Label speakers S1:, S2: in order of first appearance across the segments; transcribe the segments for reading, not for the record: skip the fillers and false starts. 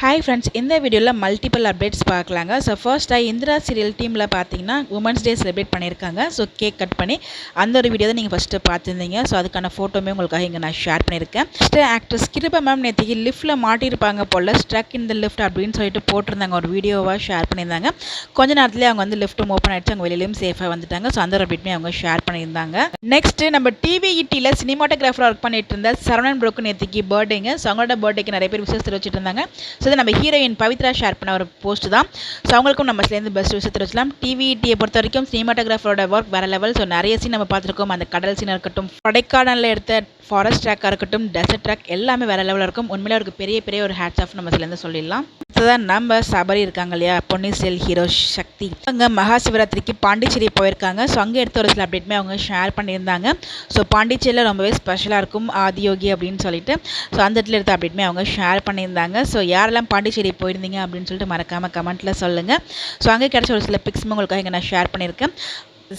S1: Hi friends, இந்த வீடியோவில் multiple updates பார்க்கலாங்க. ஸோ ஃபர்ஸ்ட்டாக இந்திரா சீரியல் டீமில் பார்த்தீங்கன்னா உமன்ஸ் டே செலிப்ரேட் பண்ணியிருக்காங்க. ஸோ கேக் கட் பண்ணி அந்த ஒரு வீடியோ தான் நீங்கள் ஃபஸ்ட்டு பார்த்துருந்தீங்க. ஸோ அதுக்கான ஃபோட்டோமே உங்களுக்காக இங்கே நான் ஷேர் பண்ணியிருக்கேன். ஃபஸ்ட்டு ஆக்ட்ரஸ் கிருபா மேம் நேற்றுக்கு லிஃப்ட்டில் மாட்டியிருப்பாங்க போல், ஸ்ட்ரக் இன் த லிஃப்ட் அப்படின்னு சொல்லிட்டு போட்டிருந்தாங்க, ஒரு வீடியோவாக ஷேர் பண்ணியிருந்தாங்க. கொஞ்ச நேரத்துலேயே அவங்க வந்து லிஃப்ட்டும் ஓப்பன் ஆகிடுச்சு, அவங்க வெளியிலையும் சேஃபாக வந்துட்டாங்க. ஸோ அந்த ஒரு அப்டேட்மே அவங்க ஷேர் பண்ணியிருந்தாங்க. நெக்ஸ்ட்டு நம்ம டிவிஇடியில் சினிமாட்டோகிராஃபராக ஒர்க் பண்ணிட்டு இருந்த சரவணன் ப்ரோக்கு நேற்றுக்கு பர்த்டேங்க. ஸோ அவங்களோட பர்த்டேக்கு நிறைய பேர் விசேஷத்தில் வச்சுட்டு இருந்தாங்க. ஸோ இது நம்ம ஹீரோயின் பவித்ரா ஷேர் பண்ண ஒரு போஸ்ட் தான். ஸோ அவங்களுக்கும் நம்ம சேர்ந்து பெஸ்ட் விஷயத்தை வச்சுலாம். டிவிடியை பொறுத்த வரைக்கும் சினிமாட்டோகிராஃபரோட ஒர்க் வேறு லெவல். ஸோ நிறைய சீன் நம்ம பார்த்துருக்கோம். அந்த கடல் சீனாக இருக்கட்டும், கொடைக்கானலில் எடுத்த ஃபாரஸ்ட் ட்ராக்காக இருக்கட்டும், டெசர்ட் ட்ராக் எல்லாமே வேறு லெவலில் இருக்கும். உண்மையிலே அவருக்கு பெரிய பெரிய ஒரு ஹேட்ஸ் ஆஃப் நம்ம சேர்ந்து சொல்லிடலாம். இதுதான் நம்ம சபரி இருக்காங்க இல்லையா, பொன்னியின் ஹீரோ சக்தி, அங்கே மகா சிவராத்திரிக்கு பாண்டிச்சேரி போயிருக்காங்க. ஸோ அங்கே எடுத்த ஒரு சில அப்டேட்மே அவங்க ஷேர் பண்ணியிருந்தாங்க. ஸோ பாண்டிச்சேரியில் ரொம்பவே ஸ்பெஷலாக இருக்கும் ஆதியோகி அப்படின்னு சொல்லிட்டு. ஸோ அந்த இடத்துல எடுத்த அப்டேட்மே அவங்க ஷேர் பண்ணியிருந்தாங்க. ஸோ யாரெல்லாம் பாண்டிச்சேரி போயிருந்தீங்க அப்படின்னு சொல்லிட்டு மறக்காமல் கமெண்ட்டில் சொல்லுங்கள். ஸோ அங்கே கிடச்ச ஒரு சில பிக்ஸுமே உங்களுக்காக இங்கே நான் ஷேர் பண்ணியிருக்கேன்.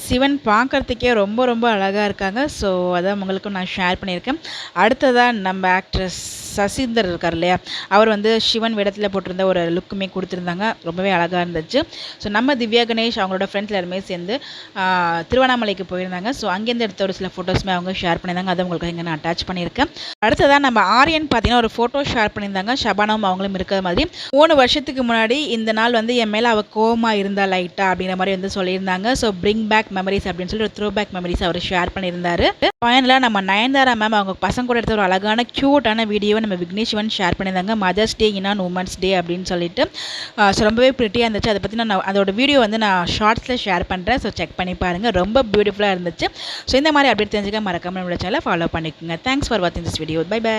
S1: சிவன் பார்க்குறதுக்கே ரொம்ப ரொம்ப அழகாக இருக்காங்க. ஸோ அதான் உங்களுக்கும் நான் ஷேர் பண்ணியிருக்கேன். அடுத்ததாக நம்ம ஆக்ட்ரஸ் சசீந்தர் இருக்கார் இல்லையா, அவர் வந்து சிவன் வேடத்தில் போட்டிருந்த ஒரு லுக்குமே கொடுத்துருந்தாங்க. ரொம்பவே அழகாக இருந்துச்சு. ஸோ நம்ம திவ்யா கணேஷ் அவங்களோட ஃப்ரெண்ட்ஸ் எல்லாருமே சேர்ந்து திருவண்ணாமலைக்கு போயிருந்தாங்க. ஸோ அங்கேருந்து எடுத்த ஒரு சில ஃபோட்டோஸுமே அவங்க ஷேர் பண்ணியிருந்தாங்க. அதை உங்களுக்கு இங்கே நான் அட்டாச் பண்ணியிருக்கேன். அடுத்ததாக நம்ம ஆரியன் பார்த்தீங்கன்னா ஒரு ஃபோட்டோ ஷேர் பண்ணியிருந்தாங்க. ஷபானாவும் அவங்களும் இருக்கிற மாதிரி. 3 வருஷத்துக்கு முன்னாடி இந்த நாள் வந்து என் மேலே அவள் கோவமாக இருந்தா லைட்டாக அப்படிங்கிற மாதிரி வந்து சொல்லியிருந்தாங்க. ஸோ பிரிங் பேக் மெமரிஸ் அப்படின்னு சொல்லி ஒரு த்ரோ பேக் மெமரிஸ் அவர் ஷேர் பண்ணியிருந்தாரு. ஃபைனலாக நம்ம நயன்தாரா மேம் அவங்க பசங்க கூட எடுத்த ஒரு அழகான க்யூட்டான வீடியோவை நம்ம விக்னேஷ் சிவன் ஷேர் பண்ணியிருந்தாங்க. மதர்ஸ் டே இன் உமன்ஸ் டே அப்படின்னு சொல்லிட்டு. ஸோ ரொம்பவே ப்ரிட்டியாக இருந்துச்சு. அதை பற்றி நான் அதோட வீடியோ வந்து நான் ஷார்ட்ஸில் ஷேர் பண்ணுறேன். ஸோ செக் பண்ணி பாருங்கள், ரொம்ப பியூட்டிஃபுல்லாக இருந்துச்சு. ஸோ இந்த மாதிரி அப்டேட் தெரிஞ்சுக்க மறக்காம நம்மளோட சேனலை ஃபாலோ பண்ணிக்கோங்க. தேங்க்ஸ் ஃபார் வாட்சிங் திஸ் வீடியோ. Bye by.